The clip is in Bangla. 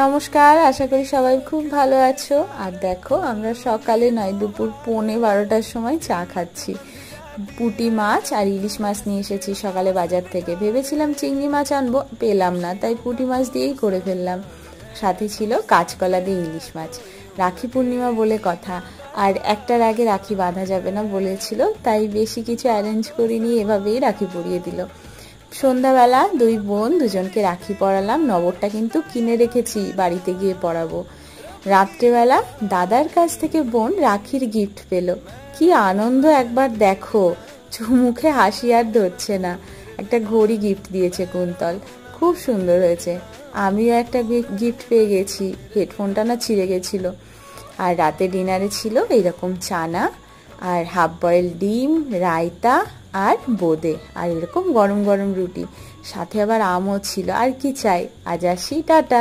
নমস্কার, আশা করি সবাই খুব ভালো আছো। আর দেখো, আমরা সকালে নয় দুপুর 11:15টার সময় চা খাচ্ছি। পুঁটি মাছ আর ইলিশ মাছ নিয়ে এসেছি সকালে বাজার থেকে। ভেবেছিলাম চিংড়ি মাছ আনবো, পেলাম না, তাই পুঁটি মাছ দিয়েই করে ফেললাম। সাথে ছিল কাঁচকলা দিয়ে ইলিশ মাছ। রাখি পূর্ণিমা বলে কথা, আর একটার আগে রাখি বাঁধা যাবে না বলেছিল, তাই বেশি কিছু অ্যারেঞ্জ করিনি, এভাবেই রাখি পরিয়ে দিল। সন্ধ্যাবেলা দুই বোন দুজনকে রাখি পরালাম। নবরটা কিন্তু কিনে রেখেছি, বাড়িতে গিয়ে পরাবো। রাত্রেবেলা দাদার কাছ থেকে বোন রাখির গিফট পেল। কি আনন্দ একবার দেখো, মুখে হাসি আর ধরছে না। একটা ঘড়ি গিফট দিয়েছে কুন্তল, খুব সুন্দর হয়েছে। আমিও একটা গিফট পেয়ে গেছি, হেডফোনটা না ছিঁড়ে গেছিল। আর রাতে ডিনারে ছিল এইরকম চানা আর হাফ বয়েল ডিম, রায়তা আর বোঁদে, আর এরকম গরম গরম রুটি, সাথে আবার আমও ছিল। আর কি চাই? আজ আসি, টাটা।